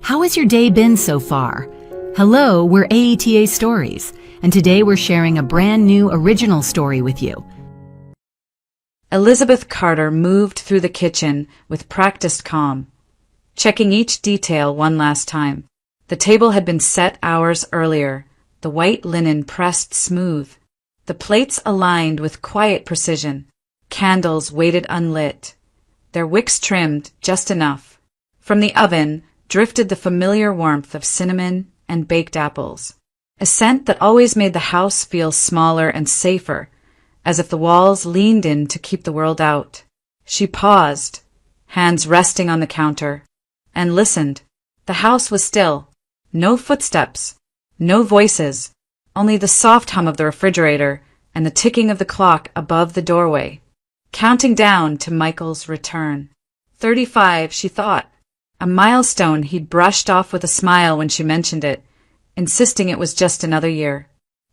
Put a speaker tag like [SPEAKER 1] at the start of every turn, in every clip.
[SPEAKER 1] How has your day been so far? Hello, we're AETA Stories, and today we're sharing a brand new original story with you.
[SPEAKER 2] Elizabeth Carter moved through the kitchen with practiced calm, checking each detail one last time. The table had been set hours earlier, the white linen pressed smooth, the plates aligned with quiet precision, candles waited unlit, their wicks trimmed just enough. From the oven drifted the familiar warmth of cinnamon and baked apples, a scent that always made the house feel smaller and safer, as if the walls leaned in to keep the world out. She paused, hands resting on the counter, and listened. The house was still. No footsteps, no voices, only the soft hum of the refrigerator and the ticking of the clock above the doorway, counting down to Michael's return. 35, she thought. A milestone he'd brushed off with a smile when she mentioned it, insisting it was just another year.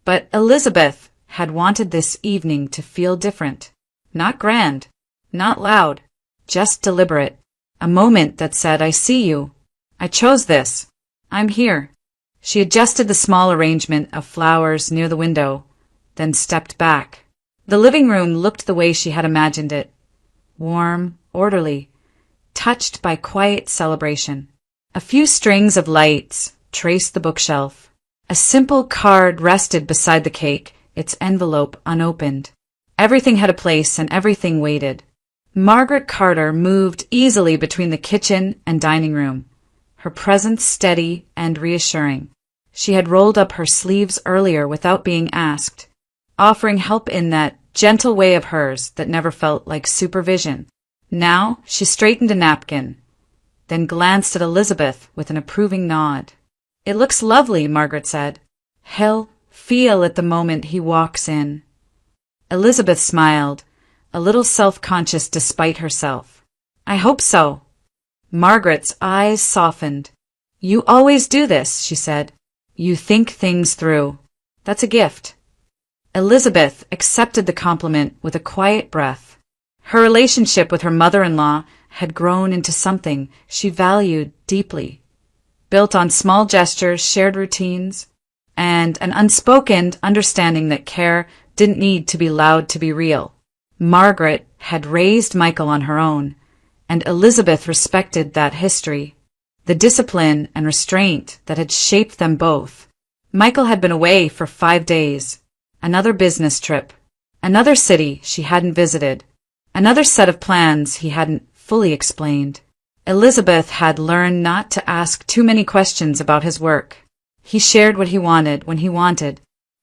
[SPEAKER 2] But Elizabeth had wanted this evening to feel different. Not grand, not loud, just deliberate. A moment that said, I see you. I chose this. I'm here. She adjusted the small arrangement of flowers near the window, then stepped back. The living room looked the way she had imagined it. Warm, orderly, touched by quiet celebration. A few strings of lights traced the bookshelf. A simple card rested beside the cake, its envelope unopened. Everything had a place and everything waited. Margaret Carter moved easily between the kitchen and dining room, her presence steady and reassuring. She had rolled up her sleeves earlier without being asked, offering help in that gentle way of hers that never felt like supervision. Now she straightened a napkin, then glanced at Elizabeth with an approving nod. It looks lovely, Margaret said. He'll feel it the moment he walks in. Elizabeth smiled, a little self-conscious despite herself. I hope so. Margaret's eyes softened. You always do this, she said. You think things through. That's a gift. Elizabeth accepted the compliment with a quiet breath. Her relationship with her mother-in-law had grown into something she valued deeply, built on small gestures, shared routines, and an unspoken understanding that care didn't need to be loud to be real. Margaret had raised Michael on her own, and Elizabeth respected that history, the discipline and restraint that had shaped them both. Michael had been away for 5 days, another business trip, another city she hadn't visited, another set of plans he hadn't fully explained. Elizabeth had learned not to ask too many questions about his work. He shared what he wanted when he wanted.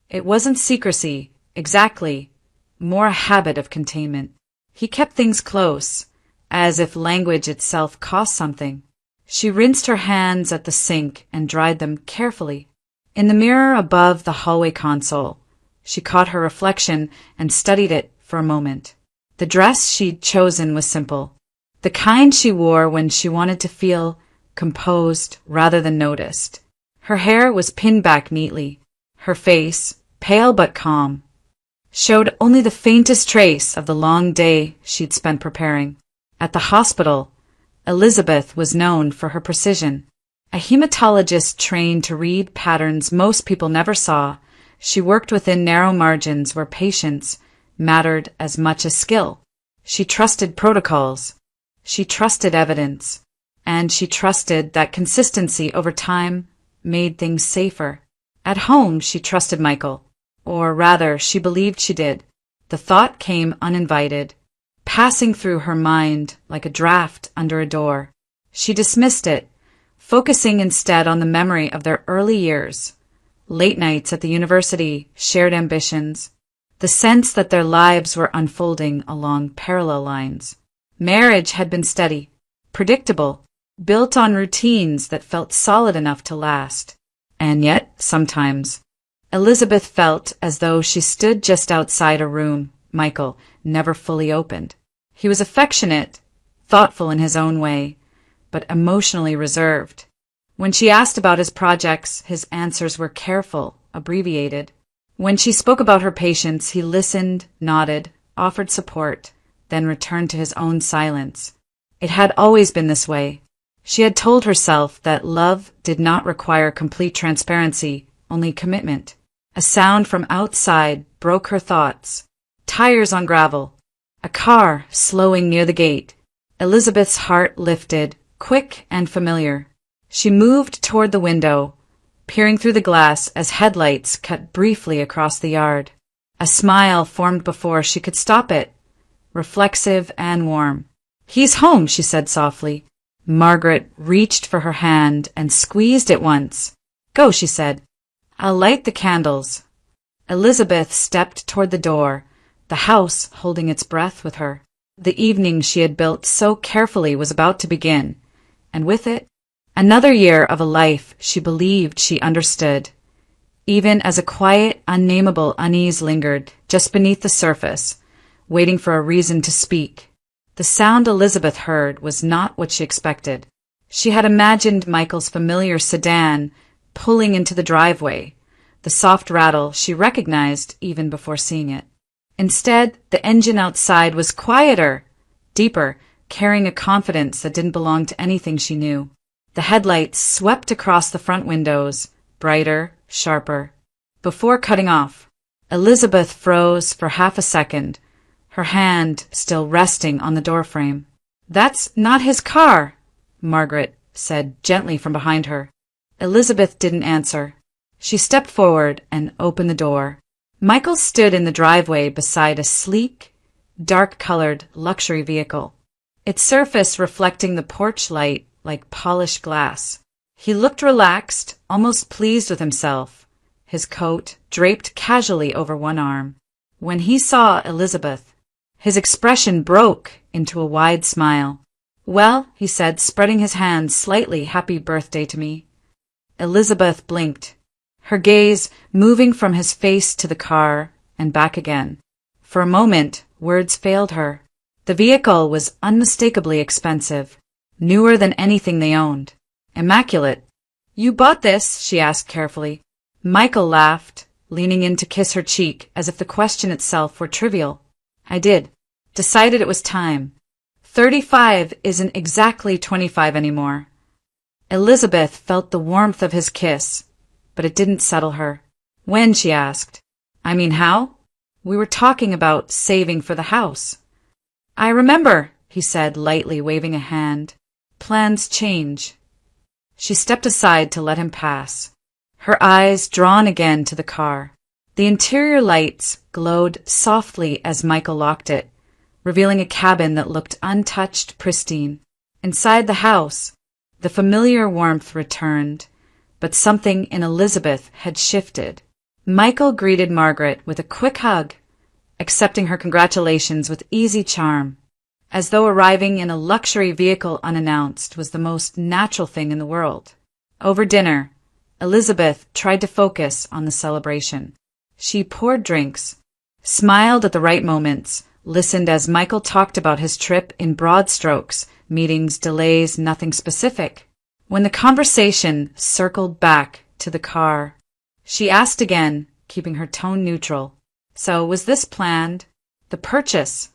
[SPEAKER 2] It wasn't secrecy, exactly, more a habit of containment. He kept things close, as if language itself cost something. She rinsed her hands at the sink and dried them carefully. In the mirror above the hallway console, she caught her reflection and studied it for a moment. The dress she'd chosen was simple, the kind she wore when she wanted to feel composed rather than noticed. Her hair was pinned back neatly. Her face, pale but calm, showed only the faintest trace of the long day she'd spent preparing. At the hospital, Elizabeth was known for her precision. A hematologist trained to read patterns most people never saw, she worked within narrow margins where patience mattered as much as skill. She trusted protocols. She trusted evidence. And she trusted that consistency over time made things safer. At home, she trusted Michael. Or rather, she believed she did. The thought came uninvited, passing through her mind like a draft under a door. She dismissed it, focusing instead on the memory of their early years, late nights at the university, shared ambitions, the sense that their lives were unfolding along parallel lines. Marriage had been steady, predictable, built on routines that felt solid enough to last. And yet, sometimes, Elizabeth felt as though she stood just outside a room Michael never fully opened. He was affectionate, thoughtful in his own way, but emotionally reserved. When she asked about his projects, his answers were careful, abbreviated. When she spoke about her patients, he listened, nodded, offered support, then returned to his own silence. It had always been this way. She had told herself that love did not require complete transparency, only commitment. A sound from outside broke her thoughts. Tires on gravel. A car slowing near the gate. Elizabeth's heart lifted, quick and familiar. She moved toward the window, peering through the glass as headlights cut briefly across the yard. A smile formed before she could stop it, reflexive and warm. "He's home," she said softly. Margaret reached for her hand and squeezed it once. "Go," she said. "I'll light the candles." Elizabeth stepped toward the door, the house holding its breath with her. The evening she had built so carefully was about to begin, and with it, another year of a life she believed she understood, even as a quiet, unnameable unease lingered just beneath the surface, waiting for a reason to speak. The sound Elizabeth heard was not what she expected. She had imagined Michael's familiar sedan pulling into the driveway, the soft rattle she recognized even before seeing it. Instead, the engine outside was quieter, deeper, carrying a confidence that didn't belong to anything she knew. The headlights swept across the front windows, brighter, sharper. Before cutting off, Elizabeth froze for half a second, her hand still resting on the doorframe. "That's not his car," Margaret said gently from behind her. Elizabeth didn't answer. She stepped forward and opened the door. Michael stood in the driveway beside a sleek, dark-colored luxury vehicle, its surface reflecting the porch light like polished glass. He looked relaxed, almost pleased with himself, his coat draped casually over one arm. When he saw Elizabeth, his expression broke into a wide smile. "Well," he said, spreading his hands slightly, "happy birthday to me." Elizabeth blinked, her gaze moving from his face to the car and back again. For a moment, words failed her. The vehicle was unmistakably expensive, newer than anything they owned, immaculate. "You bought this?" she asked carefully. Michael laughed, leaning in to kiss her cheek as if the question itself were trivial. "I did. Decided it was time. 35 isn't exactly 25 anymore." Elizabeth felt the warmth of his kiss, but it didn't settle her. "When?" she asked. "I mean, how? We were talking about saving for the house." "I remember," he said, lightly waving a hand. "Plans change." She stepped aside to let him pass, her eyes drawn again to the car. The interior lights glowed softly as Michael locked it, revealing a cabin that looked untouched, pristine. Inside the house, the familiar warmth returned, but something in Elizabeth had shifted. Michael greeted Margaret with a quick hug, accepting her congratulations with easy charm, as though arriving in a luxury vehicle unannounced was the most natural thing in the world. Over dinner, Elizabeth tried to focus on the celebration. She poured drinks, smiled at the right moments, listened as Michael talked about his trip in broad strokes, meetings, delays, nothing specific. When the conversation circled back to the car, she asked again, keeping her tone neutral. "So, was this planned? The purchase?"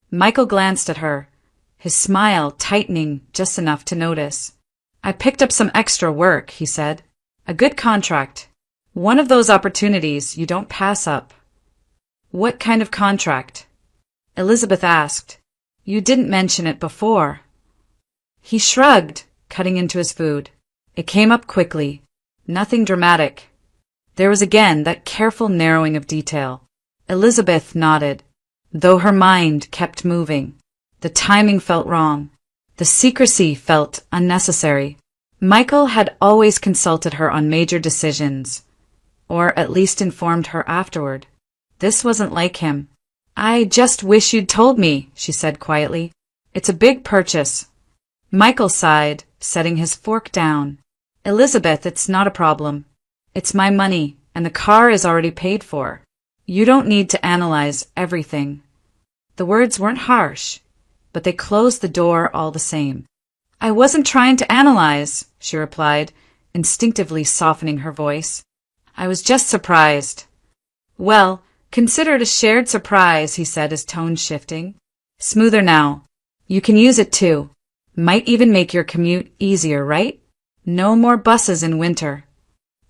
[SPEAKER 2] Michael glanced at her, his smile tightening just enough to notice. "I picked up some extra work," he said. "A good contract. One of those opportunities you don't pass up." "What kind of contract?" Elizabeth asked. "You didn't mention it before." He shrugged, cutting into his food. It came up quickly. Nothing dramatic. There was again that careful narrowing of detail. Elizabeth nodded, though her mind kept moving. The timing felt wrong. The secrecy felt unnecessary. Michael had always consulted her on major decisions, or at least informed her afterward. This wasn't like him. "I just wish you'd told me," she said quietly. "It's a big purchase." Michael sighed, setting his fork down. "Elizabeth, it's not a problem. It's my money, and the car is already paid for. You don't need to analyze everything." The words weren't harsh, but they closed the door all the same. "I wasn't trying to analyze," she replied, instinctively softening her voice. "I was just surprised." "Well, consider it a shared surprise," he said, his tone shifting. "Smoother now. You can use it too." Might even make your commute easier, right? No more buses in winter.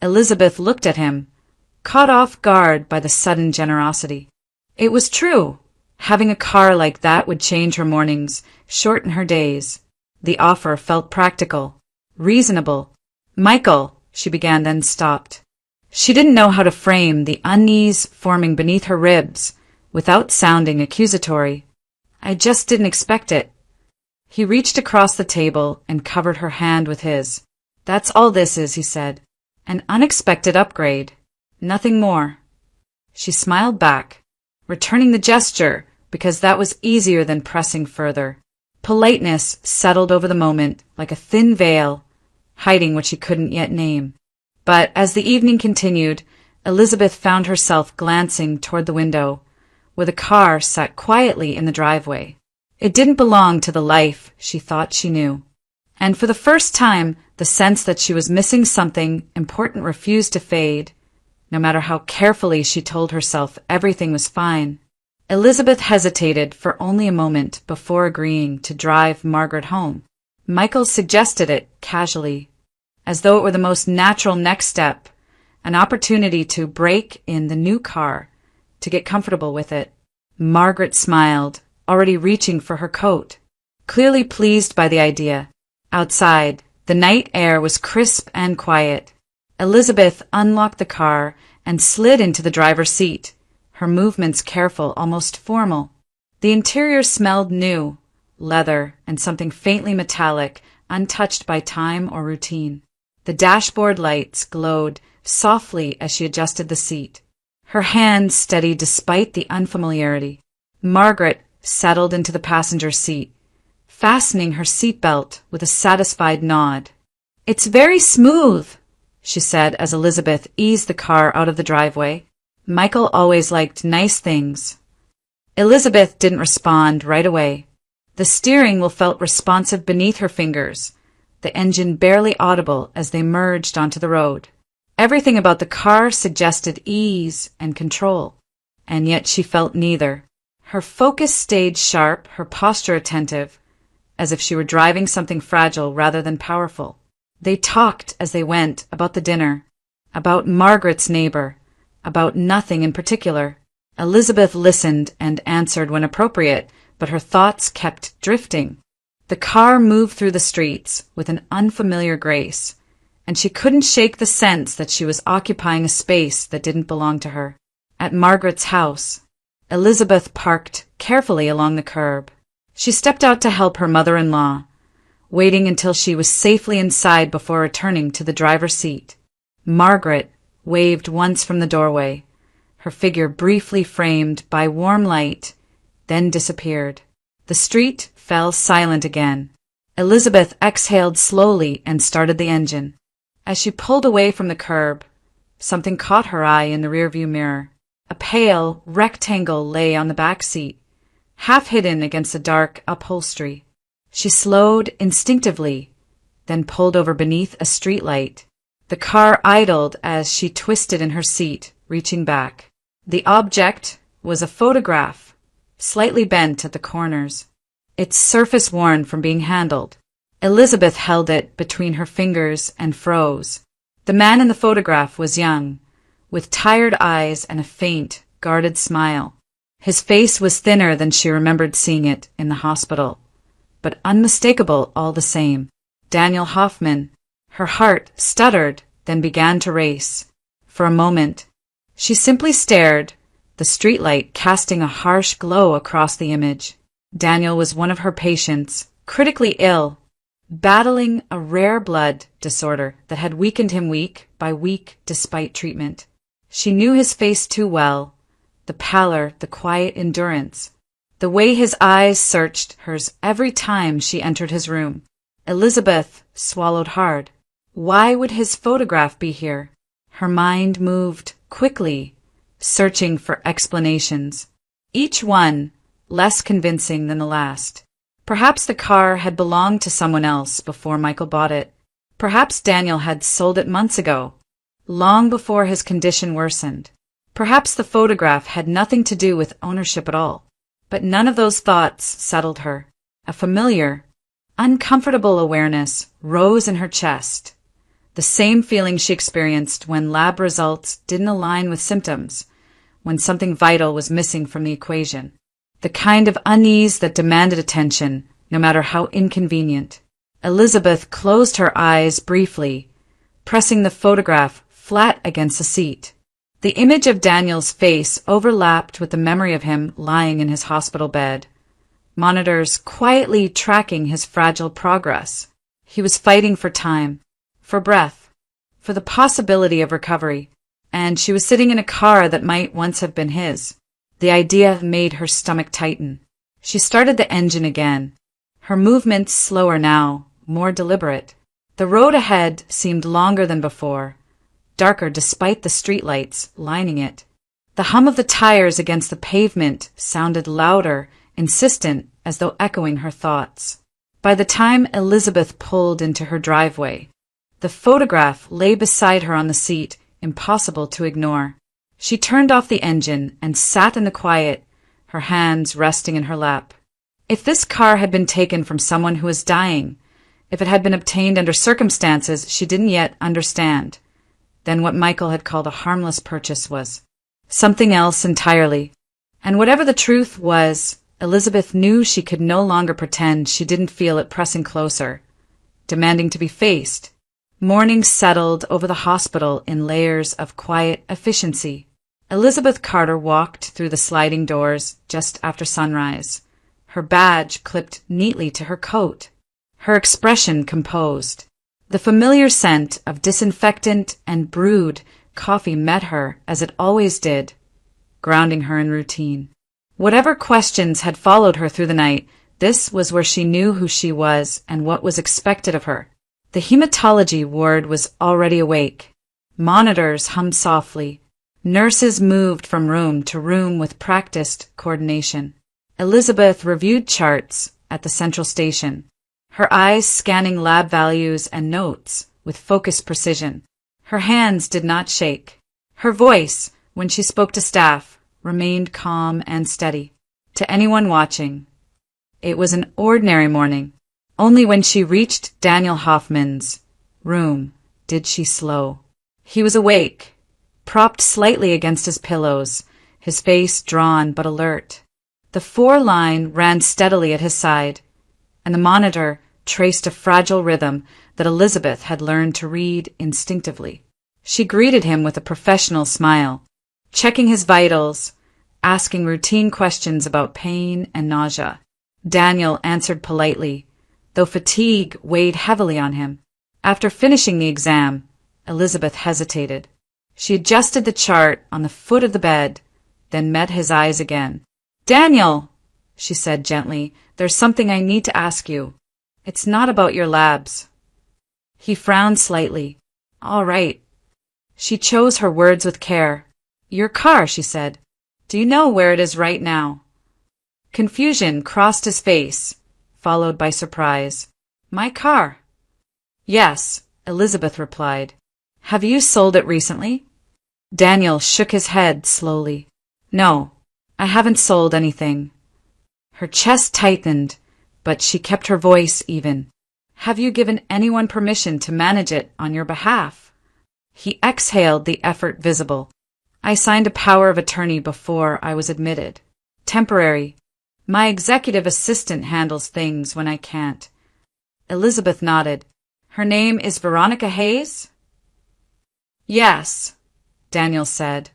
[SPEAKER 2] Elizabeth looked at him, caught off guard by the sudden generosity. It was true. Having a car like that would change her mornings, shorten her days. The offer felt practical, reasonable. Michael, she began, then stopped. She didn't know how to frame the unease forming beneath her ribs without sounding accusatory. I just didn't expect it. He reached across the table and covered her hand with his. That's all this is, he said. An unexpected upgrade. Nothing more. She smiled back, returning the gesture because that was easier than pressing further. Politeness settled over the moment like a thin veil, hiding what she couldn't yet name. But as the evening continued, Elizabeth found herself glancing toward the window, where the car sat quietly in the driveway. It didn't belong to the life she thought she knew. And for the first time, the sense that she was missing something important refused to fade, no matter how carefully she told herself everything was fine. Elizabeth hesitated for only a moment before agreeing to drive Margaret home. Michael suggested it casually, as though it were the most natural next step, an opportunity to break in the new car, to get comfortable with it. Margaret smiled, already reaching for her coat, clearly pleased by the idea. Outside, the night air was crisp and quiet. Elizabeth unlocked the car and slid into the driver's seat, her movements careful, almost formal. The interior smelled new, leather and something faintly metallic, untouched by time or routine. The dashboard lights glowed softly as she adjusted the seat, her hand steady despite the unfamiliarity. Margaret settled into the passenger seat, fastening her seatbelt with a satisfied nod. It's very smooth, she said as Elizabeth eased the car out of the driveway. Michael always liked nice things. Elizabeth didn't respond right away. The steering wheel felt responsive beneath her fingers, the engine barely audible as they merged onto the road. Everything about the car suggested ease and control, and yet she felt neither. Her focus stayed sharp, her posture attentive, as if she were driving something fragile rather than powerful. They talked as they went about the dinner, about Margaret's neighbor, about nothing in particular. Elizabeth listened and answered when appropriate, but her thoughts kept drifting. The car moved through the streets with an unfamiliar grace, and she couldn't shake the sense that she was occupying a space that didn't belong to her. At Margaret's house, Elizabeth parked carefully along the curb. She stepped out to help her mother-in-law, waiting until she was safely inside before returning to the driver's seat. Margaret waved once from the doorway, her figure briefly framed by warm light, then disappeared. The street fell silent again. Elizabeth exhaled slowly and started the engine. As she pulled away from the curb, something caught her eye in the rearview mirror. A pale rectangle lay on the back seat, half hidden against the dark upholstery. She slowed instinctively, then pulled over beneath a streetlight. The car idled as she twisted in her seat, reaching back. The object was a photograph, slightly bent at the corners, its surface worn from being handled. Elizabeth held it between her fingers and froze. The man in the photograph was young, with tired eyes and a faint, guarded smile. His face was thinner than she remembered seeing it in the hospital, but unmistakable all the same. Daniel Hoffman. Her heart stuttered, then began to race. For a moment, she simply stared, the streetlight casting a harsh glow across the image. Daniel was one of her patients, critically ill, battling a rare blood disorder that had weakened him week by week despite treatment. She knew his face too well, the pallor, the quiet endurance, the way his eyes searched hers every time she entered his room. Elizabeth swallowed hard. Why would his photograph be here? Her mind moved quickly, searching for explanations, each one less convincing than the last. Perhaps the car had belonged to someone else before Michael bought it. Perhaps Daniel had sold it months ago, long before his condition worsened. Perhaps the photograph had nothing to do with ownership at all. But none of those thoughts settled her. A familiar, Uncomfortable awareness rose in her chest. The same feeling she experienced when lab results didn't align with symptoms, when something vital was missing from the equation. The kind of unease that demanded attention, no matter how inconvenient. Elizabeth closed her eyes briefly, pressing the photograph flat against the seat. The image of Daniel's face overlapped with the memory of him lying in his hospital bed, monitors quietly tracking his fragile progress. He was fighting for time, for breath, for the possibility of recovery, and she was sitting in a car that might once have been his. The idea made her stomach tighten. She started the engine again, her movements slower now, more deliberate. The road ahead seemed longer than before, darker despite the streetlights lining it. The hum of the tires against the pavement sounded louder, insistent, as though echoing her thoughts. By the time Elizabeth pulled into her driveway, the photograph lay beside her on the seat, impossible to ignore. She turned off the engine and sat in the quiet, her hands resting in her lap. If this car had been taken from someone who was dying, if it had been obtained under circumstances she didn't yet understand, then what Michael had called a harmless purchase was something else entirely. And whatever the truth was, Elizabeth knew she could no longer pretend she didn't feel it pressing closer, demanding to be faced. Morning settled over the hospital in layers of quiet efficiency. Elizabeth Carter walked through the sliding doors just after sunrise, her badge clipped neatly to her coat, her expression composed. The familiar scent of disinfectant and brewed coffee met her as it always did, grounding her in routine. Whatever questions had followed her through the night, this was where she knew who she was and what was expected of her. The hematology ward was already awake. Monitors hummed softly. Nurses moved from room to room with practiced coordination. Elizabeth reviewed charts at the central station, her eyes scanning lab values and notes with focused precision. Her hands did not shake. Her voice, when she spoke to staff, remained calm and steady. To anyone watching, it was an ordinary morning. Only when she reached Daniel Hoffman's room did she slow. He was awake, propped slightly against his pillows, his face drawn but alert. The 4-line ran steadily at his side, and the monitor traced a fragile rhythm that Elizabeth had learned to read instinctively. She greeted him with a professional smile, checking his vitals, asking routine questions about pain and nausea. Daniel answered politely, though fatigue weighed heavily on him. After finishing the exam, Elizabeth hesitated. She adjusted the chart on the foot of the bed, then met his eyes again. "Daniel," she said gently, "there's something I need to ask you. It's not about your labs." He frowned slightly. "All right." She chose her words with care. "Your car," she said. "Do you know where it is right now?" Confusion crossed his face, followed by surprise. "My car?" "Yes," Elizabeth replied. "Have you sold it recently?" Daniel shook his head slowly. "No, I haven't sold anything." Her chest tightened, but she kept her voice even. "Have you given anyone permission to manage it on your behalf?" He exhaled, the effort visible. "I signed a power of attorney before I was admitted. Temporary. My executive assistant handles things when I can't." Elizabeth nodded. "Her name is Veronica Hayes?" "Yes," Daniel said,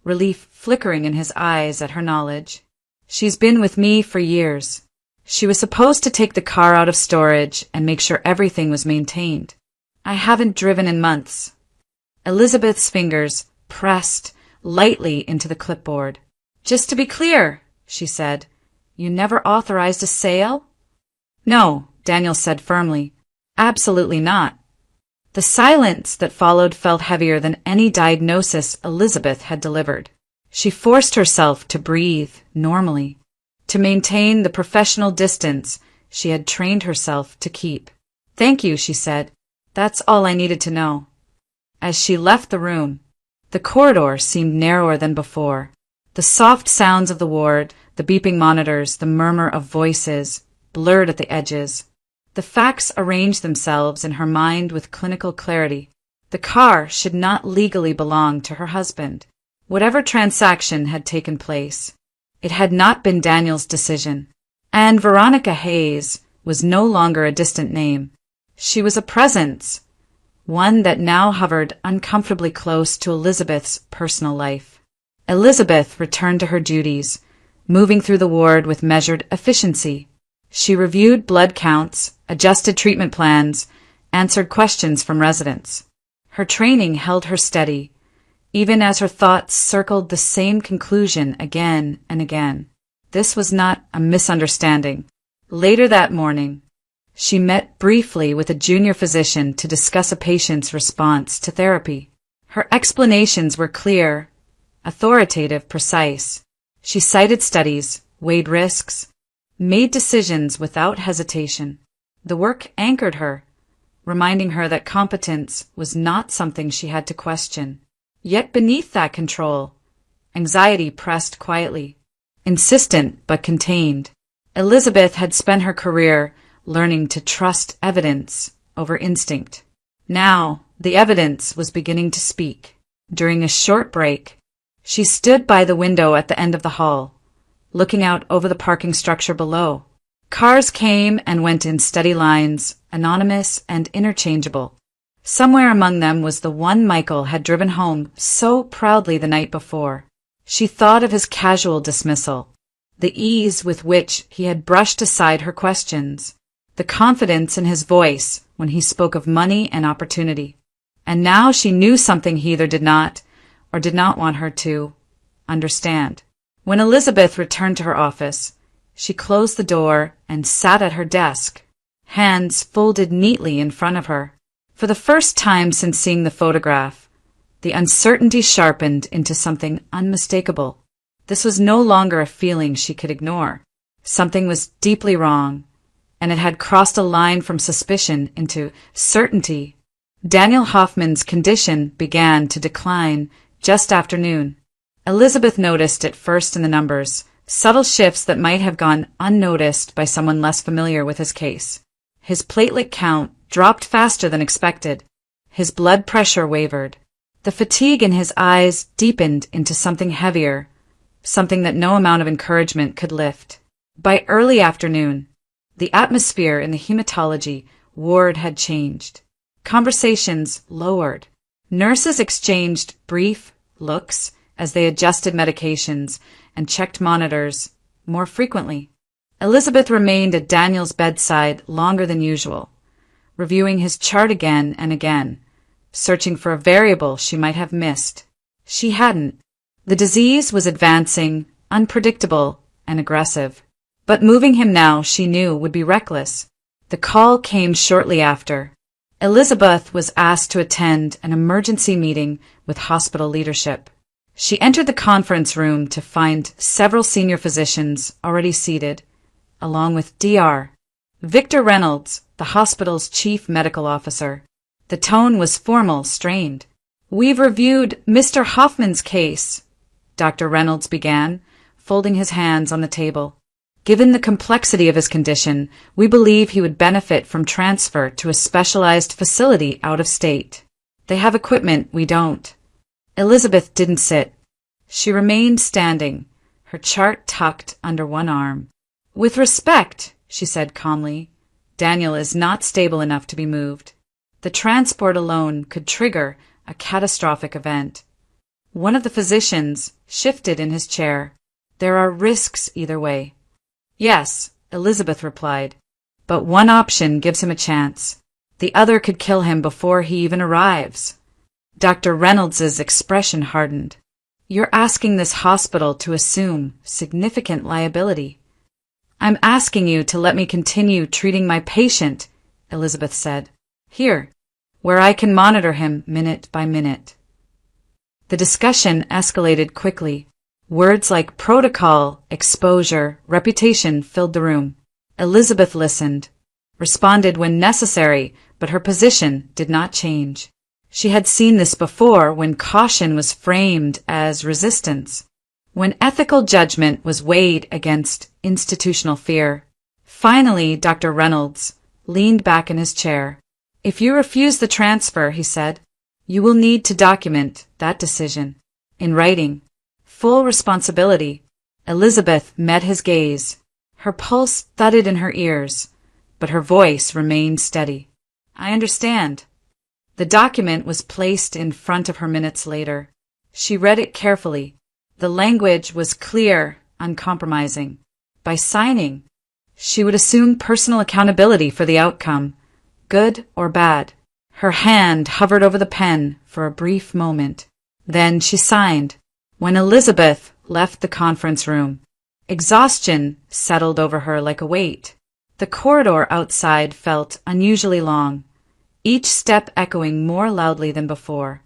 [SPEAKER 2] relief flickering in his eyes at her knowledge. "She's been with me for years. She was supposed to take the car out of storage and make sure everything was maintained. I haven't driven in months." Elizabeth's fingers pressed lightly into the clipboard. "Just to be clear," she said, "you never authorized a sale?" "No," Daniel said firmly. "Absolutely not." The silence that followed felt heavier than any diagnosis Elizabeth had delivered. She forced herself to breathe normally, to maintain the professional distance she had trained herself to keep. "Thank you," she said. "That's all I needed to know." As she left the room, the corridor seemed narrower than before. The soft sounds of the ward, the beeping monitors, the murmur of voices, blurred at the edges. The facts arranged themselves in her mind with clinical clarity. The car should not legally belong to her husband. Whatever transaction had taken place, it had not been Daniel's decision. And Veronica Hayes was no longer a distant name. She was a presence, one that now hovered uncomfortably close to Elizabeth's personal life. Elizabeth returned to her duties, moving through the ward with measured efficiency. She reviewed blood counts, adjusted treatment plans, answered questions from residents. Her training held her steady, even as her thoughts circled the same conclusion again and again. This was not a misunderstanding. Later that morning, she met briefly with a junior physician to discuss a patient's response to therapy. Her explanations were clear, authoritative, precise. She cited studies, weighed risks, made decisions without hesitation. The work anchored her, reminding her that competence was not something she had to question. Yet beneath that control, anxiety pressed quietly, insistent but contained. Elizabeth had spent her career learning to trust evidence over instinct. Now, the evidence was beginning to speak. During a short break, she stood by the window at the end of the hall, looking out over the parking structure below. Cars came and went in steady lines, anonymous and interchangeable. Somewhere among them was the one Michael had driven home so proudly the night before. She thought of his casual dismissal, the ease with which he had brushed aside her questions, the confidence in his voice when he spoke of money and opportunity. And now she knew something he either did not or did not want her to understand. When Elizabeth returned to her office, she closed the door and sat at her desk, hands folded neatly in front of her. For the first time since seeing the photograph, the uncertainty sharpened into something unmistakable. This was no longer a feeling she could ignore. Something was deeply wrong, and it had crossed a line from suspicion into certainty. Daniel Hoffman's condition began to decline just after noon. Elizabeth noticed it first in the numbers, subtle shifts that might have gone unnoticed by someone less familiar with his case. His platelet count dropped faster than expected. His blood pressure wavered. The fatigue in his eyes deepened into something heavier, something that no amount of encouragement could lift. By early afternoon, the atmosphere in the hematology ward had changed. Conversations lowered. Nurses exchanged brief looks as they adjusted medications and checked monitors more frequently. Elizabeth remained at Daniel's bedside longer than usual, reviewing his chart again and again, searching for a variable she might have missed. She hadn't. The disease was advancing, unpredictable and aggressive. But moving him now, she knew, would be reckless. The call came shortly after. Elizabeth was asked to attend an emergency meeting with hospital leadership. She entered the conference room to find several senior physicians already seated, along with Dr. Victor Reynolds, the hospital's chief medical officer. The tone was formal, strained. "We've reviewed Mr. Hoffman's case," Dr. Reynolds began, folding his hands on the table. "Given the complexity of his condition, we believe he would benefit from transfer to a specialized facility out of state. They have equipment we don't." Elizabeth didn't sit. She remained standing, her chart tucked under one arm. "With respect," she said calmly, "Daniel is not stable enough to be moved. The transport alone could trigger a catastrophic event." One of the physicians shifted in his chair. "There are risks either way." "Yes," Elizabeth replied, "but one option gives him a chance. The other could kill him before he even arrives." Dr. Reynolds's expression hardened. "You're asking this hospital to assume significant liability." "I'm asking you to let me continue treating my patient," Elizabeth said. "Here, where I can monitor him minute by minute." The discussion escalated quickly. Words like protocol, exposure, reputation filled the room. Elizabeth listened, responded when necessary, but her position did not change. She had seen this before when caution was framed as resistance, when ethical judgment was weighed against institutional fear. Finally, Dr. Reynolds leaned back in his chair. "If you refuse the transfer," he said, "you will need to document that decision. In writing. Full responsibility." Elizabeth met his gaze. Her pulse thudded in her ears, but her voice remained steady. "I understand." The document was placed in front of her minutes later. She read it carefully. The language was clear, uncompromising. By signing, she would assume personal accountability for the outcome, good or bad. Her hand hovered over the pen for a brief moment. Then she signed. When Elizabeth left the conference room, exhaustion settled over her like a weight. The corridor outside felt unusually long, each step echoing more loudly than before.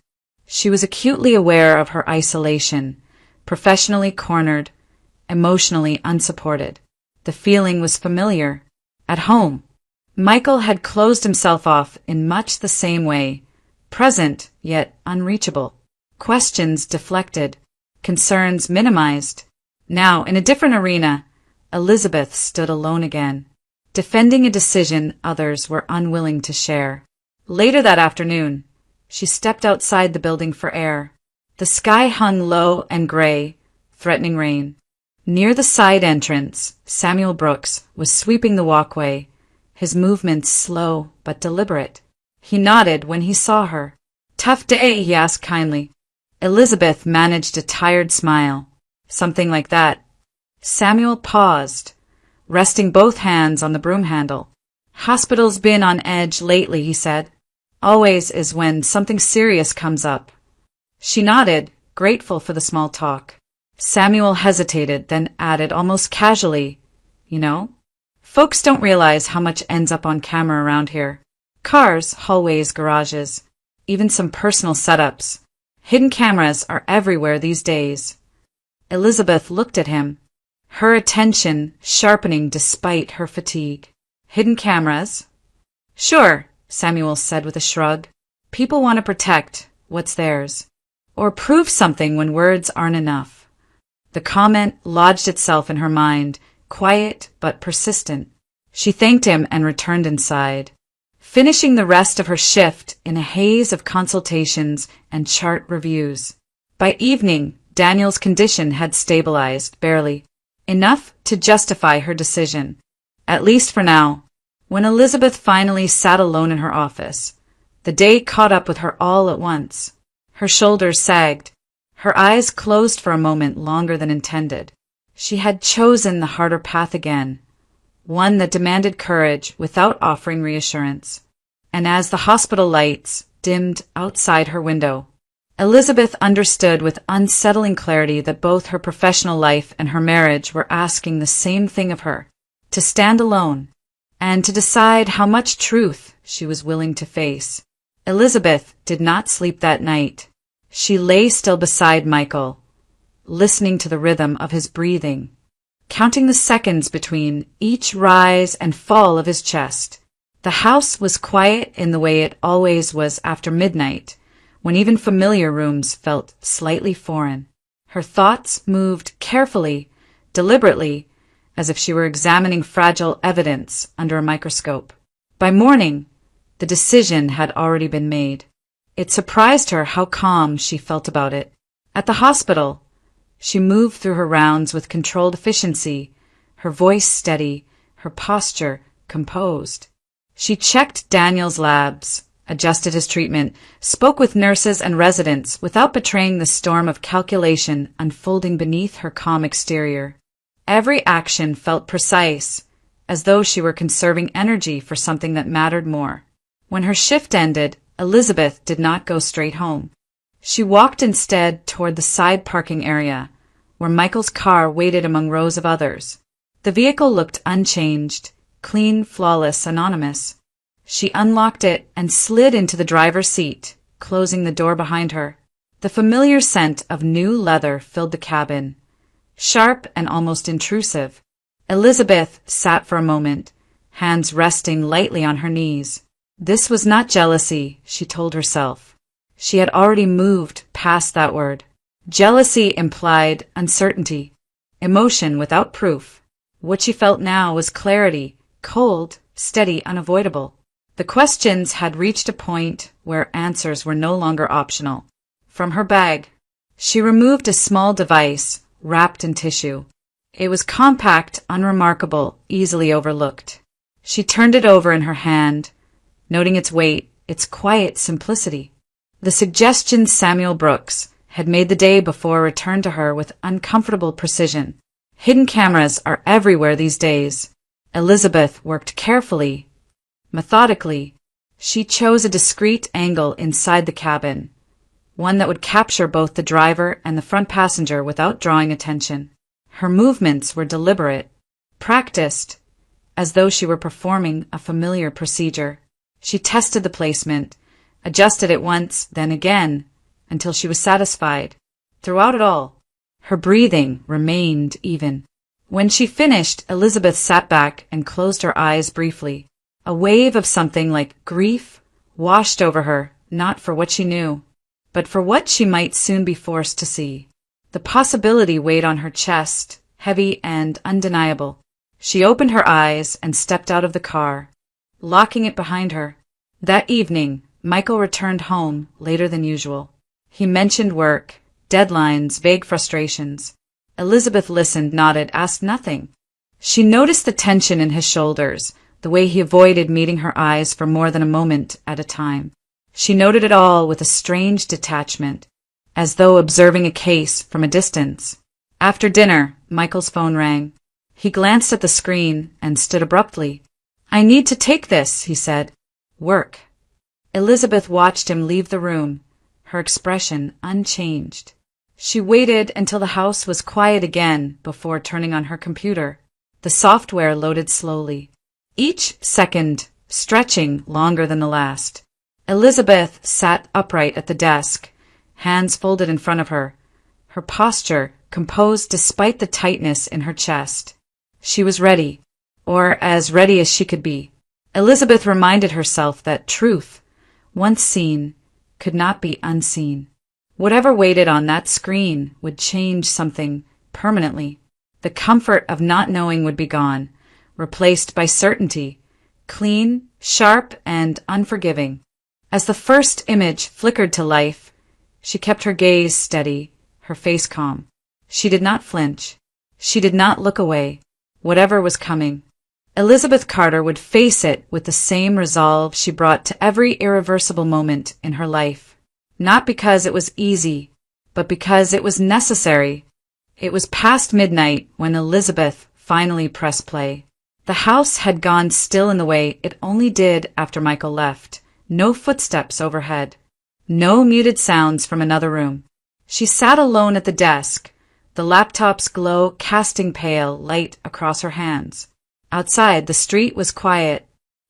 [SPEAKER 2] She was acutely aware of her isolation, professionally cornered, emotionally unsupported. The feeling was familiar. At home, Michael had closed himself off in much the same way, present yet unreachable. Questions deflected, concerns minimized. Now, in a different arena, Elizabeth stood alone again, defending a decision others were unwilling to share. Later that afternoon, she stepped outside the building for air. The sky hung low and gray, threatening rain. Near the side entrance, Samuel Brooks was sweeping the walkway, his movements slow but deliberate. He nodded when he saw her. "Tough day?" he asked kindly. Elizabeth managed a tired smile. "Something like that." Samuel paused, resting both hands on the broom handle. "Hospital's been on edge lately," he said. "Always is when something serious comes up." She nodded, grateful for the small talk. Samuel hesitated, then added almost casually, "You know, folks don't realize how much ends up on camera around here. Cars, hallways, garages, even some personal setups. Hidden cameras are everywhere these days." Elizabeth looked at him, her attention sharpening despite her fatigue. "Hidden cameras?" "Sure," Samuel said with a shrug. "People want to protect what's theirs, or prove something when words aren't enough." The comment lodged itself in her mind, quiet but persistent. She thanked him and returned inside, finishing the rest of her shift in a haze of consultations and chart reviews. By evening, Daniel's condition had stabilized, barely, enough to justify her decision, at least for now. When Elizabeth finally sat alone in her office, the day caught up with her all at once. Her shoulders sagged. Her eyes closed for a moment longer than intended. She had chosen the harder path again, one that demanded courage without offering reassurance. And as the hospital lights dimmed outside her window, Elizabeth understood with unsettling clarity that both her professional life and her marriage were asking the same thing of her: to stand alone, and to decide how much truth she was willing to face. Elizabeth did not sleep that night. She lay still beside Michael, listening to the rhythm of his breathing, counting the seconds between each rise and fall of his chest. The house was quiet in the way it always was after midnight, when even familiar rooms felt slightly foreign. Her thoughts moved carefully, deliberately, as if she were examining fragile evidence under a microscope. By morning, the decision had already been made. It surprised her how calm she felt about it. At the hospital, she moved through her rounds with controlled efficiency, her voice steady, her posture composed. She checked Daniel's labs, adjusted his treatment, spoke with nurses and residents without betraying the storm of calculation unfolding beneath her calm exterior. Every action felt precise, as though she were conserving energy for something that mattered more. When her shift ended, Elizabeth did not go straight home. She walked instead toward the side parking area, where Michael's car waited among rows of others. The vehicle looked unchanged, clean, flawless, anonymous. She unlocked it and slid into the driver's seat, closing the door behind her. The familiar scent of new leather filled the cabin, sharp and almost intrusive. Elizabeth sat for a moment, hands resting lightly on her knees. This was not jealousy, she told herself. She had already moved past that word. Jealousy implied uncertainty, emotion without proof. What she felt now was clarity, cold steady, unavoidable. The questions had reached a point where answers were no longer optional. From her bag, she removed a small device wrapped in tissue. It was compact, unremarkable, easily overlooked. She turned it over in her hand, noting its weight, its quiet simplicity. The suggestion Samuel Brooks had made the day before returned to her with uncomfortable precision. Hidden cameras are everywhere these days. Elizabeth worked carefully, methodically. She chose a discreet angle inside the cabin, one that would capture both the driver and the front passenger without drawing attention. Her movements were deliberate, practiced, as though she were performing a familiar procedure. She tested the placement, adjusted it once, then again, until she was satisfied. Throughout it all, her breathing remained even. When she finished, Elizabeth sat back and closed her eyes briefly. A wave of something like grief washed over her, not for what she knew, but for what she might soon be forced to see. The possibility weighed on her chest, heavy and undeniable. She opened her eyes and stepped out of the car, locking it behind her. That evening, Michael returned home later than usual. He mentioned work, deadlines, vague frustrations. Elizabeth listened, nodded, asked nothing. She noticed the tension in his shoulders, the way he avoided meeting her eyes for more than a moment at a time. She noted it all with a strange detachment, as though observing a case from a distance. After dinner, Michael's phone rang. He glanced at the screen and stood abruptly. "I need to take this," he said. "Work." Elizabeth watched him leave the room, her expression unchanged. She waited until the house was quiet again before turning on her computer. The software loaded slowly, each second stretching longer than the last. Elizabeth sat upright at the desk, hands folded in front of her, her posture composed despite the tightness in her chest. She was ready, or as ready as she could be. Elizabeth reminded herself that truth, once seen, could not be unseen. Whatever waited on that screen would change something permanently. The comfort of not knowing would be gone, replaced by certainty, clean, sharp, and unforgiving. As the first image flickered to life, she kept her gaze steady, her face calm. She did not flinch. She did not look away. Whatever was coming, Elizabeth Carter would face it with the same resolve she brought to every irreversible moment in her life. Not because it was easy, but because it was necessary. It was past midnight when Elizabeth finally pressed play. The house had gone still in the way it only did after Michael left. No footsteps overhead. No muted sounds from another room. She sat alone at the desk, the laptop's glow casting pale light across her hands. Outside, the street was quiet,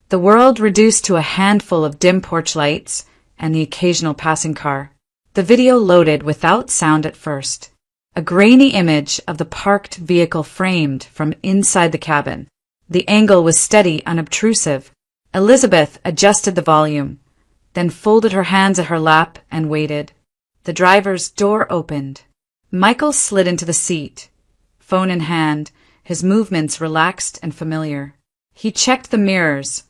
[SPEAKER 2] the world reduced to a handful of dim porch lights and the occasional passing car. The video loaded without sound at first. A grainy image of the parked vehicle framed from inside the cabin. The angle was steady, unobtrusive. Elizabeth adjusted the volume, then folded her hands at her lap and waited. The driver's door opened. Michael slid into the seat, phone in hand, his movements relaxed and familiar. He checked the mirrors,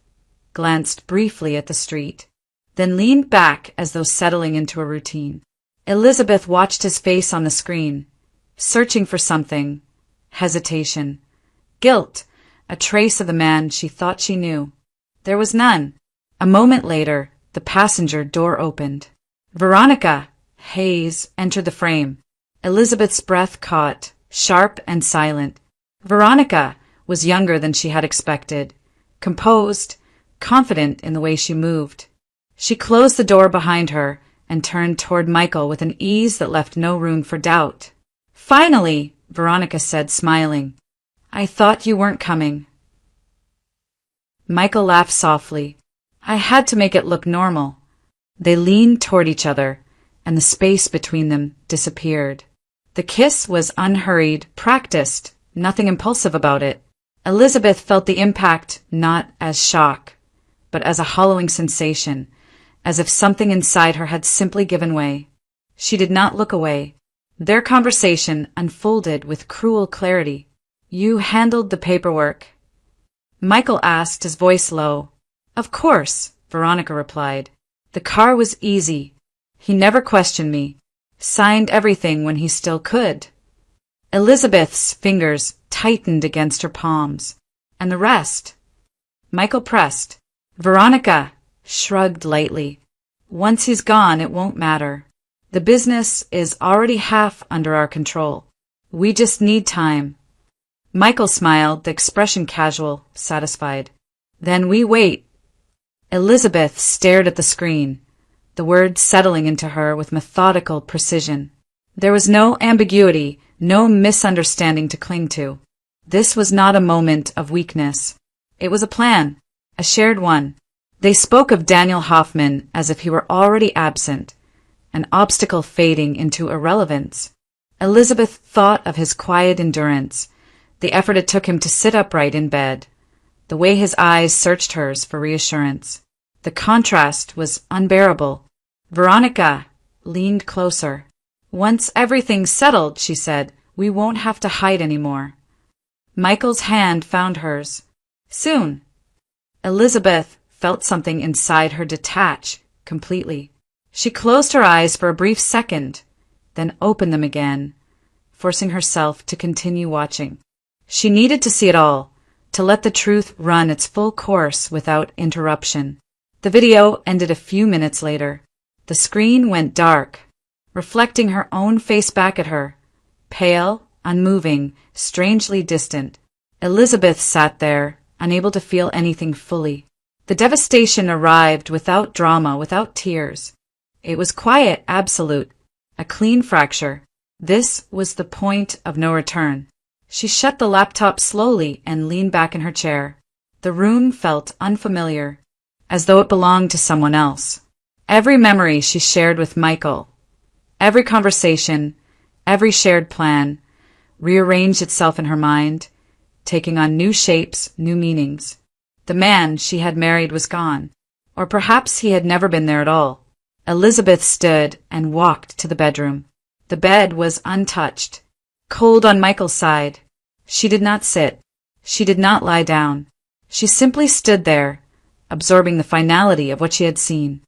[SPEAKER 2] glanced briefly at the street, then leaned back as though settling into a routine. Elizabeth watched his face on the screen, searching for something. Hesitation. Guilt. A trace of the man she thought she knew. There was none. A moment later, the passenger door opened. Veronica Hayes entered the frame. Elizabeth's breath caught, sharp and silent. Veronica was younger than she had expected, composed, confident in the way she moved. She closed the door behind her and turned toward Michael with an ease that left no room for doubt. "Finally," Veronica said, smiling. "I thought you weren't coming." Michael laughed softly. "I had to make it look normal." They leaned toward each other, and the space between them disappeared. The kiss was unhurried, practiced, nothing impulsive about it. Elizabeth felt the impact not as shock, but as a hollowing sensation, as if something inside her had simply given way. She did not look away. Their conversation unfolded with cruel clarity. "You handled the paperwork." Michael asked, his voice low. Of course, Veronica replied. The car was easy. He never questioned me. Signed everything when he still could. Elizabeth's fingers tightened against her palms. And the rest? Michael pressed. Veronica shrugged lightly. Once he's gone, it won't matter. The business is already half under our control. We just need time. Michael smiled, the expression casual, satisfied. Then we wait. Elizabeth stared at the screen, the words settling into her with methodical precision. There was no ambiguity, no misunderstanding to cling to. This was not a moment of weakness. It was a plan, a shared one. They spoke of Daniel Hoffman as if he were already absent, an obstacle fading into irrelevance. Elizabeth thought of his quiet endurance, the effort it took him to sit upright in bed, the way his eyes searched hers for reassurance. The contrast was unbearable. Veronica leaned closer. Once everything's settled, she said, we won't have to hide anymore. Michael's hand found hers. Soon. Elizabeth felt something inside her detach completely. She closed her eyes for a brief second, then opened them again, forcing herself to continue watching. She needed to see it all, to let the truth run its full course without interruption. The video ended a few minutes later. The screen went dark, reflecting her own face back at her, pale, unmoving, strangely distant. Elizabeth sat there, unable to feel anything fully. The devastation arrived without drama, without tears. It was quiet, absolute, a clean fracture. This was the point of no return. She shut the laptop slowly and leaned back in her chair. The room felt unfamiliar, as though it belonged to someone else. Every memory she shared with Michael, every conversation, every shared plan, rearranged itself in her mind, taking on new shapes, new meanings. The man she had married was gone, or perhaps he had never been there at all. Elizabeth stood and walked to the bedroom. The bed was untouched, cold on Michael's side. She did not sit. She did not lie down. She simply stood there, absorbing the finality of what she had seen.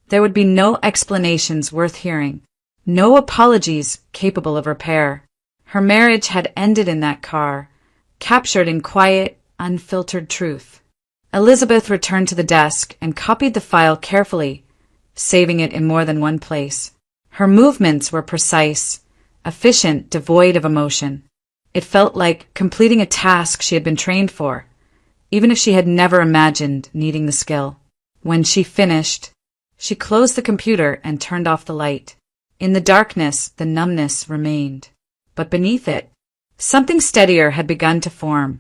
[SPEAKER 2] There would be no explanations worth hearing, no apologies capable of repair. Her marriage had ended in that car, captured in quiet, unfiltered truth. Elizabeth returned to the desk and copied the file carefully, saving it in more than one place. Her movements were precise, efficient, devoid of emotion. It felt like completing a task she had been trained for, even if she had never imagined needing the skill. When she finished, she closed the computer and turned off the light. In the darkness, the numbness remained. But beneath it, something steadier had begun to form,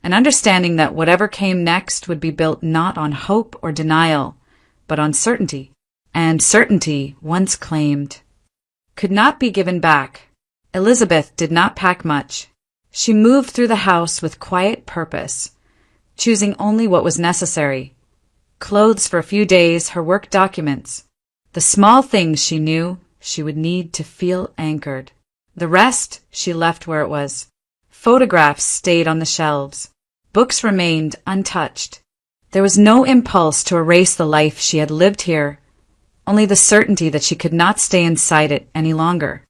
[SPEAKER 2] an understanding that whatever came next would be built not on hope or denial, but on certainty. And certainty, once claimed, could not be given back. Elizabeth did not pack much. She moved through the house with quiet purpose, choosing only what was necessary. Clothes for a few days, her work documents. The small things she knew she would need to feel anchored. The rest she left where it was. Photographs stayed on the shelves. Books remained untouched. There was no impulse to erase the life she had lived here, only the certainty that she could not stay inside it any longer.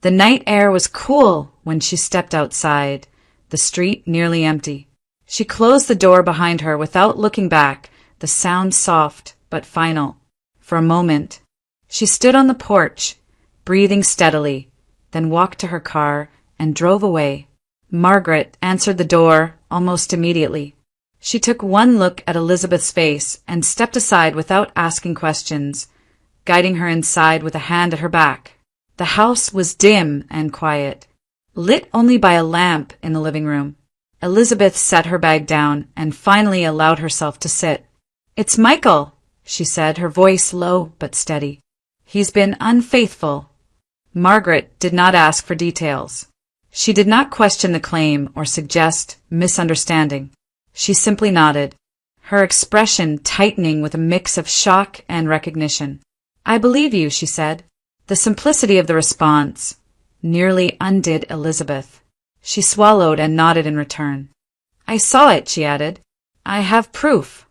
[SPEAKER 2] The night air was cool when she stepped outside, the street nearly empty. She closed the door behind her without looking back, the sound soft but final. For a moment, she stood on the porch, breathing steadily, then walked to her car and drove away. Margaret answered the door almost immediately. She took one look at Elizabeth's face and stepped aside without asking questions, guiding her inside with a hand at her back. The house was dim and quiet, lit only by a lamp in the living room. Elizabeth set her bag down and finally allowed herself to sit. "It's Michael," she said, her voice low but steady. "He's been unfaithful." Margaret did not ask for details. She did not question the claim or suggest misunderstanding. She simply nodded, her expression tightening with a mix of shock and recognition. "I believe you," she said. The simplicity of the response nearly undid Elizabeth. She swallowed and nodded in return. "I saw it," she added. I have proof.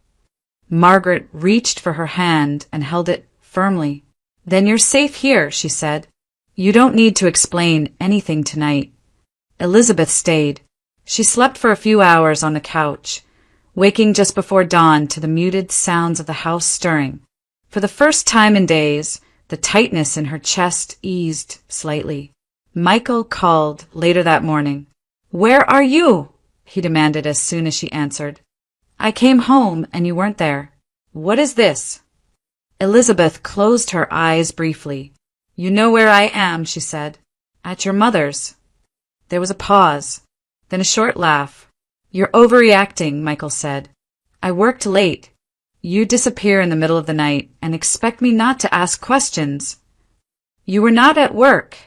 [SPEAKER 2] Margaret reached for her hand and held it firmly. Then you're safe here, she said. You don't need to explain anything tonight. Elizabeth stayed. She slept for a few hours on the couch, waking just before dawn to the muted sounds of the house stirring. For the first time in days, the tightness in her chest eased slightly. Michael called later that morning. "Where are you?" he demanded as soon as she answered. "I came home and you weren't there. What is this?" Elizabeth closed her eyes briefly. "You know where I am," she said. "At your mother's." There was a pause, then a short laugh. "You're overreacting," Michael said. "I worked late. You disappear in the middle of the night and expect me not to ask questions." "You were not at work,"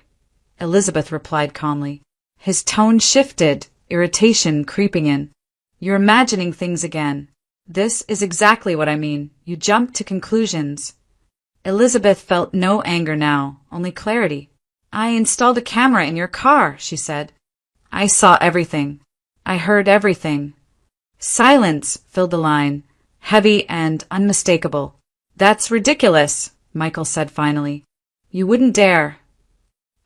[SPEAKER 2] Elizabeth replied calmly. His tone shifted, irritation creeping in. "You're imagining things again. This is exactly what I mean. You jump to conclusions." Elizabeth felt no anger now, only clarity. "I installed a camera in your car," she said. "I saw everything. I heard everything." Silence filled the line, heavy and unmistakable. "That's ridiculous," Michael said finally. "You wouldn't dare."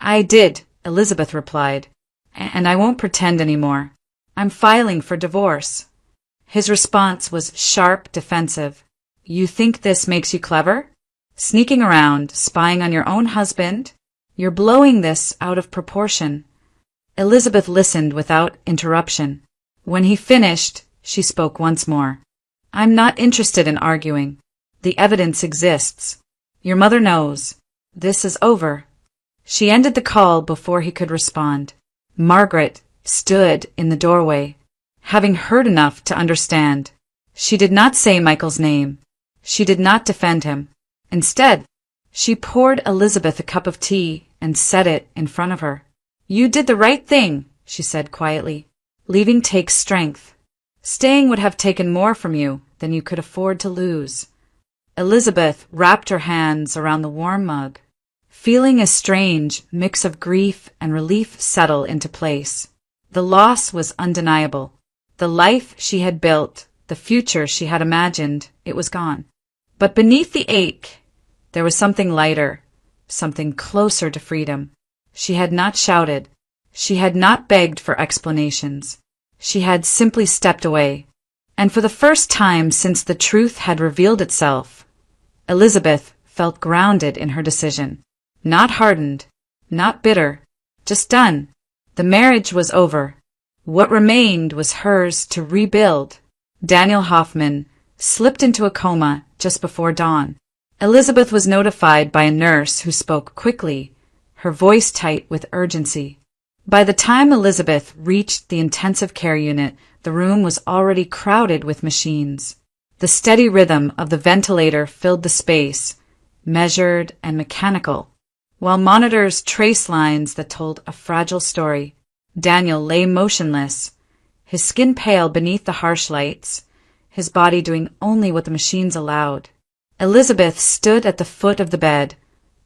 [SPEAKER 2] "I did," Elizabeth replied, "and I won't pretend anymore. I'm filing for divorce." His response was sharp, defensive. "You think this makes you clever? Sneaking around, spying on your own husband? You're blowing this out of proportion." Elizabeth listened without interruption. When he finished, she spoke once more. "I'm not interested in arguing. The evidence exists. Your mother knows. This is over." She ended the call before he could respond. Margaret stood in the doorway, having heard enough to understand. She did not say Michael's name. She did not defend him. Instead, she poured Elizabeth a cup of tea and set it in front of her. "You did the right thing," she said quietly. "Leaving takes strength. Staying would have taken more from you than you could afford to lose." Elizabeth wrapped her hands around the warm mug, feeling a strange mix of grief and relief settle into place. The loss was undeniable. The life she had built, the future she had imagined, it was gone. But beneath the ache, there was something lighter, something closer to freedom. She had not shouted. She had not begged for explanations. She had simply stepped away. And for the first time since the truth had revealed itself, Elizabeth felt grounded in her decision. Not hardened, not bitter, just done. The marriage was over. What remained was hers to rebuild. Daniel Hoffman slipped into a coma just before dawn. Elizabeth was notified by a nurse who spoke quickly, her voice tight with urgency. By the time Elizabeth reached the intensive care unit, the room was already crowded with machines. The steady rhythm of the ventilator filled the space, measured and mechanical, while monitors traced lines that told a fragile story. Daniel lay motionless, his skin pale beneath the harsh lights, his body doing only what the machines allowed. Elizabeth stood at the foot of the bed,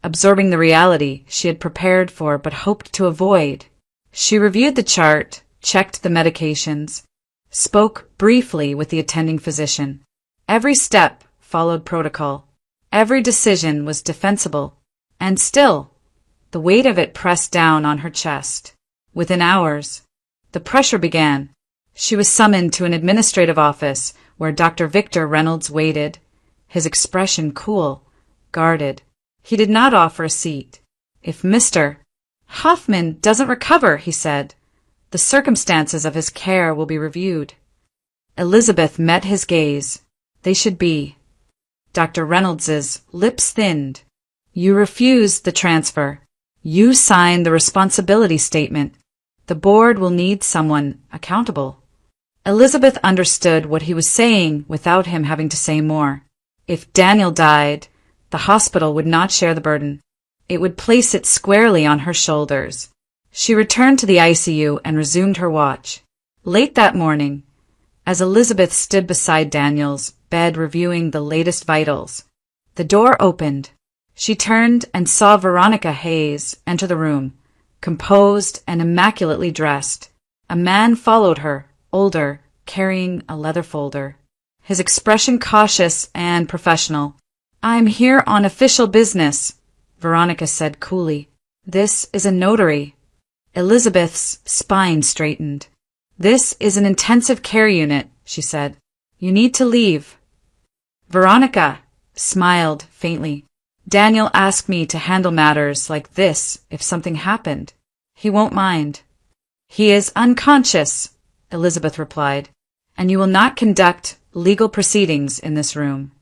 [SPEAKER 2] absorbing the reality she had prepared for but hoped to avoid. She reviewed the chart, checked the medications, spoke briefly with the attending physician. Every step followed protocol. Every decision was defensible. And still, the weight of it pressed down on her chest. Within hours, the pressure began. She was summoned to an administrative office where Dr. Victor Reynolds waited, his expression cool, guarded. He did not offer a seat. "If Mr. Hoffman doesn't recover," he said, "the circumstances of his care will be reviewed." Elizabeth met his gaze. They should be. Dr. Reynolds's lips thinned. "You refused the transfer. You signed the responsibility statement. The board will need someone accountable." Elizabeth understood what he was saying without him having to say more. If Daniel died, the hospital would not share the burden. It would place it squarely on her shoulders. She returned to the ICU and resumed her watch. Late that morning, as Elizabeth stood beside Daniel's bed reviewing the latest vitals, the door opened. She turned and saw Veronica Hayes enter the room, composed and immaculately dressed. A man followed her, older, carrying a leather folder. his expression cautious and professional. "I'm here on official business," Veronica said coolly. "This is a notary." Elizabeth's spine straightened. "This is an intensive care unit," she said. "You need to leave." Veronica smiled faintly. "Daniel asked me to handle matters like this if something happened. He won't mind." "He is unconscious," Elizabeth replied, "and you will not conduct legal proceedings in this room."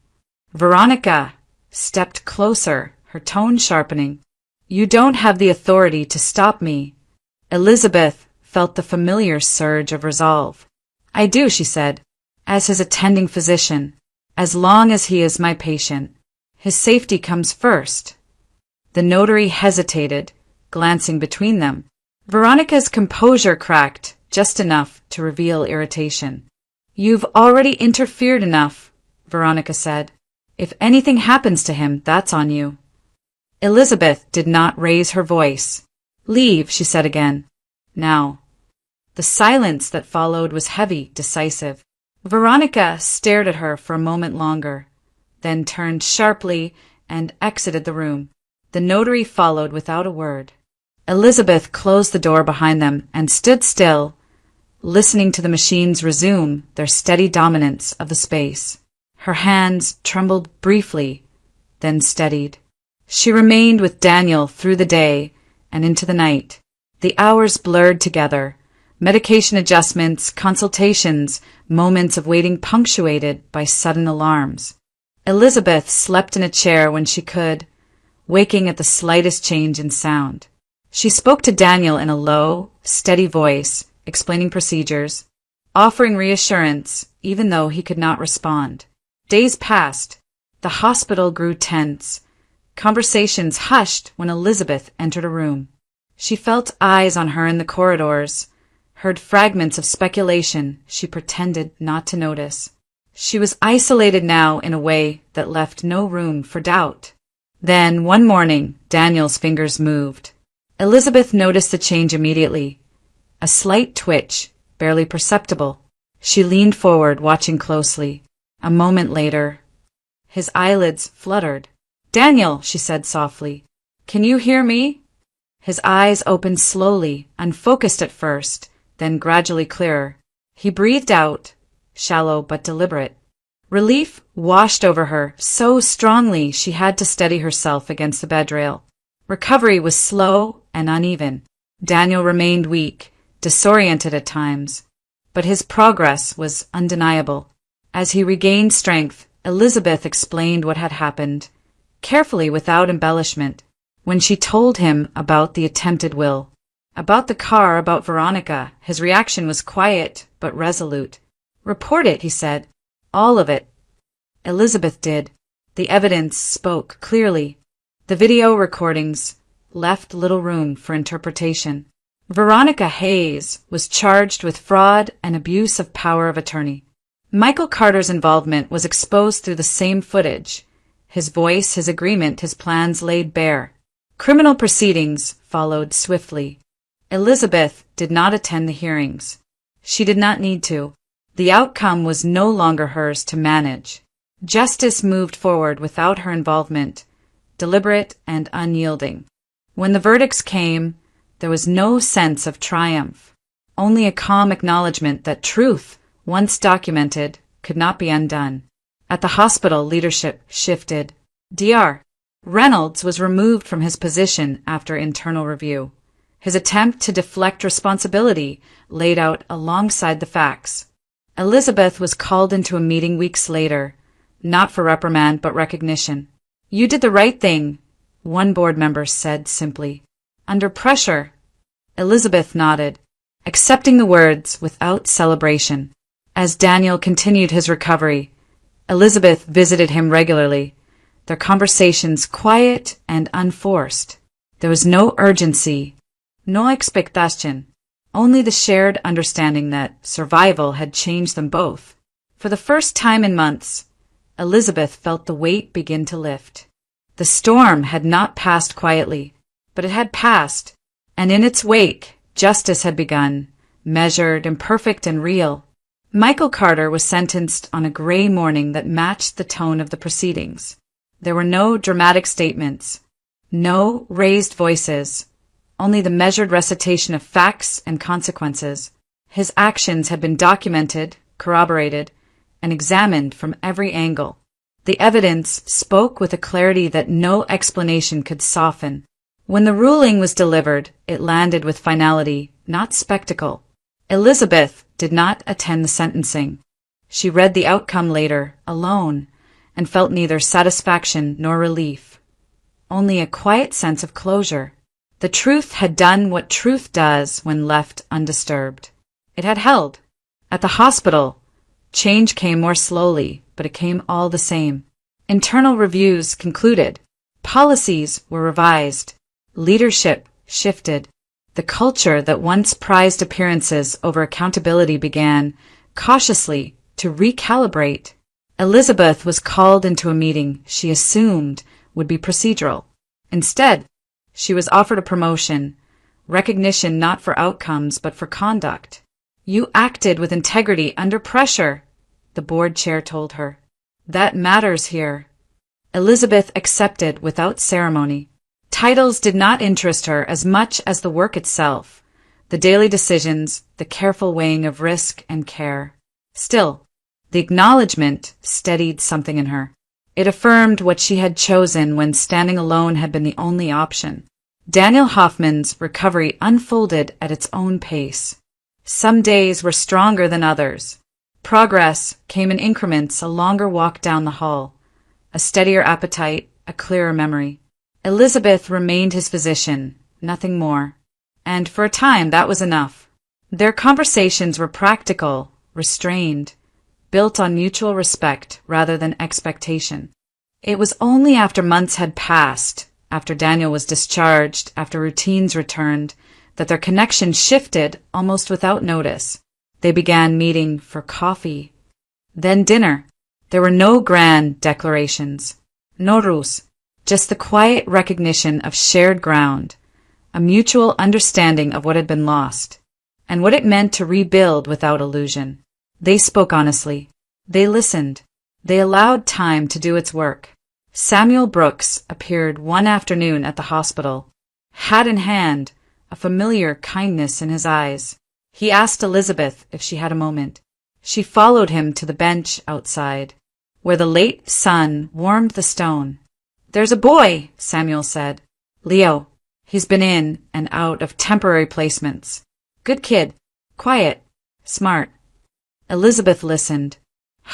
[SPEAKER 2] Veronica stepped closer, her tone sharpening. "You don't have the authority to stop me." Elizabeth felt the familiar surge of resolve. "I do," she said, "as his attending physician, as long as he is my patient. His safety comes first." The notary hesitated, glancing between them. Veronica's composure cracked just enough to reveal irritation. "You've already interfered enough," Veronica said. "If anything happens to him, that's on you." Elizabeth did not raise her voice. "Leave," she said again. "Now." The silence that followed was heavy, decisive. Veronica stared at her for a moment longer, then turned sharply and exited the room. The notary followed without a word. Elizabeth closed the door behind them and stood still, listening to the machines resume their steady dominance of the space. Her hands trembled briefly, then steadied. She remained with Daniel through the day and into the night. The hours blurred together. Medication adjustments, consultations, moments of waiting punctuated by sudden alarms. Elizabeth slept in a chair when she could, waking at the slightest change in sound. She spoke to Daniel in a low, steady voice, explaining procedures, offering reassurance even though he could not respond. Days passed. The hospital grew tense. Conversations hushed when Elizabeth entered a room. She felt eyes on her in the corridors, heard fragments of speculation she pretended not to notice. She was isolated now in a way that left no room for doubt. Then, one morning, Daniel's fingers moved. Elizabeth noticed the change immediately. A slight twitch, barely perceptible. She leaned forward, watching closely. A moment later, his eyelids fluttered. "Daniel," she said softly, "can you hear me?" His eyes opened slowly, unfocused at first, then gradually clearer. He breathed out, shallow but deliberate. Relief washed over her so strongly she had to steady herself against the bed rail. Recovery was slow and uneven. Daniel remained weak, disoriented at times, but his progress was undeniable. As he regained strength, Elizabeth explained what had happened, carefully without embellishment. When she told him about the attempted will, about the car, about Veronica, his reaction was quiet but resolute. "Report it," he said. "All of it." Elizabeth did. The evidence spoke clearly. The video recordings left little room for interpretation. Veronica Hayes was charged with fraud and abuse of power of attorney. Michael Carter's involvement was exposed through the same footage. His voice, his agreement, his plans laid bare. Criminal proceedings followed swiftly. Elizabeth did not attend the hearings. She did not need to. The outcome was no longer hers to manage. Justice moved forward without her involvement, deliberate and unyielding. When the verdicts came, there was no sense of triumph, only a calm acknowledgement that truth, once documented, could not be undone. At the hospital, leadership shifted. Dr. Reynolds was removed from his position after internal review. His attempt to deflect responsibility laid out alongside the facts. Elizabeth was called into a meeting weeks later, not for reprimand but recognition. "You did the right thing," one board member said simply. Under pressure, Elizabeth nodded, accepting the words without celebration. As Daniel continued his recovery, Elizabeth visited him regularly, their conversations quiet and unforced. There was no urgency, no expectation, only the shared understanding that survival had changed them both. For the first time in months, Elizabeth felt the weight begin to lift. The storm had not passed quietly, but it had passed, and in its wake, justice had begun, measured, imperfect, and real. Michael Carter was sentenced on a gray morning that matched the tone of the proceedings. There were no dramatic statements, no raised voices, only the measured recitation of facts and consequences. His actions had been documented, corroborated, and examined from every angle. The evidence spoke with a clarity that no explanation could soften. When the ruling was delivered, it landed with finality, not spectacle. Elizabeth did not attend the sentencing. She read the outcome later, alone, and felt neither satisfaction nor relief. Only a quiet sense of closure. The truth had done what truth does when left undisturbed. It had held. At the hospital, change came more slowly, but it came all the same. Internal reviews concluded. Policies were revised. Leadership shifted. The culture that once prized appearances over accountability began, cautiously, to recalibrate. Elizabeth was called into a meeting she assumed would be procedural. Instead, she was offered a promotion, recognition not for outcomes but for conduct. "You acted with integrity under pressure," the board chair told her. "That matters here." Elizabeth accepted without ceremony. Titles did not interest her as much as the work itself, the daily decisions, the careful weighing of risk and care. Still, the acknowledgement steadied something in her. It affirmed what she had chosen when standing alone had been the only option. Daniel Hoffman's recovery unfolded at its own pace. Some days were stronger than others. Progress came in increments, a longer walk down the hall, a steadier appetite, a clearer memory. Elizabeth remained his physician, nothing more. And for a time that was enough. Their conversations were practical, restrained, built on mutual respect rather than expectation. It was only after months had passed, after Daniel was discharged, after routines returned, that their connection shifted almost without notice. They began meeting for coffee, then dinner. There were no grand declarations, no rules, just the quiet recognition of shared ground, a mutual understanding of what had been lost, and what it meant to rebuild without illusion. They spoke honestly. They listened. They allowed time to do its work. Samuel Brooks appeared one afternoon at the hospital, hat in hand, a familiar kindness in his eyes. He asked Elizabeth if she had a moment. She followed him to the bench outside, where the late sun warmed the stone. "There's a boy," Samuel said. "Leo. He's been in and out of temporary placements. Good kid. Quiet. Smart." Elizabeth listened,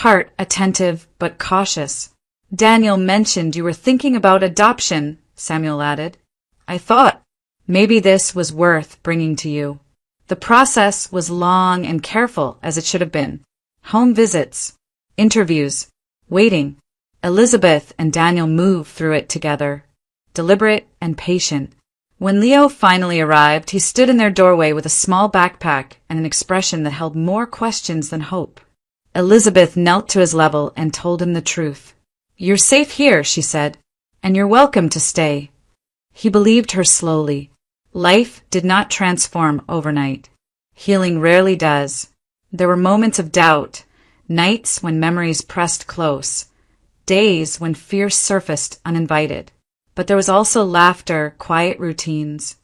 [SPEAKER 2] heart attentive but cautious. "Daniel mentioned you were thinking about adoption," Samuel added. "I thought maybe this was worth bringing to you." The process was long and careful, as it should have been. Home visits, interviews, waiting. Elizabeth and Daniel moved through it together, deliberate and patient. When Leo finally arrived, he stood in their doorway with a small backpack and an expression that held more questions than hope. Elizabeth knelt to his level and told him the truth. "You're safe here," she said, "and you're welcome to stay." He believed her slowly. Life did not transform overnight. Healing rarely does. There were moments of doubt, nights when memories pressed close, days when fear surfaced uninvited. But there was also laughter, quiet routines,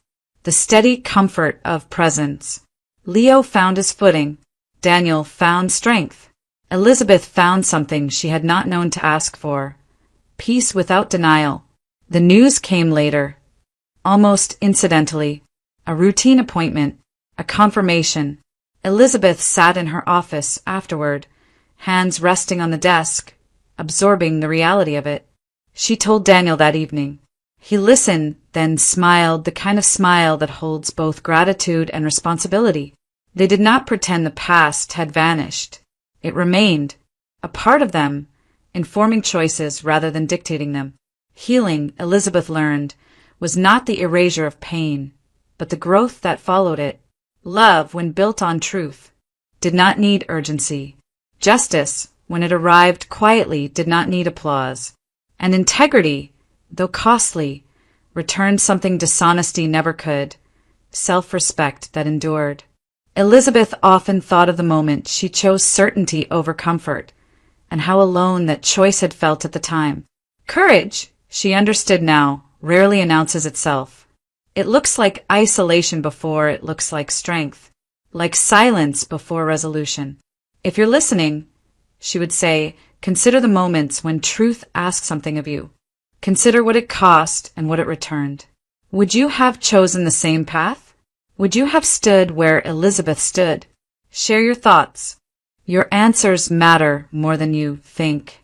[SPEAKER 2] the steady comfort of presence. Leo found his footing. Daniel found strength. Elizabeth found something she had not known to ask for. Peace without denial. The news came later, almost incidentally. A routine appointment, a confirmation. Elizabeth sat in her office afterward, hands resting on the desk, absorbing the reality of it. She told Daniel that evening. He listened, then smiled, the kind of smile that holds both gratitude and responsibility. They did not pretend the past had vanished. It remained, a part of them, informing choices rather than dictating them. Healing, Elizabeth learned, was not the erasure of pain, but the growth that followed it. Love, when built on truth, did not need urgency. Justice, when it arrived quietly, did not need applause. And integrity, though costly, returned something dishonesty never could, self-respect that endured. Elizabeth often thought of the moment she chose certainty over comfort, and how alone that choice had felt at the time. Courage, she understood now, rarely announces itself. It looks like isolation before it looks like strength, like silence before resolution. If you're listening, she would say, consider the moments when truth asks something of you. Consider what it cost and what it returned. Would you have chosen the same path? Would you have stood where Elizabeth stood? Share your thoughts. Your answers matter more than you think.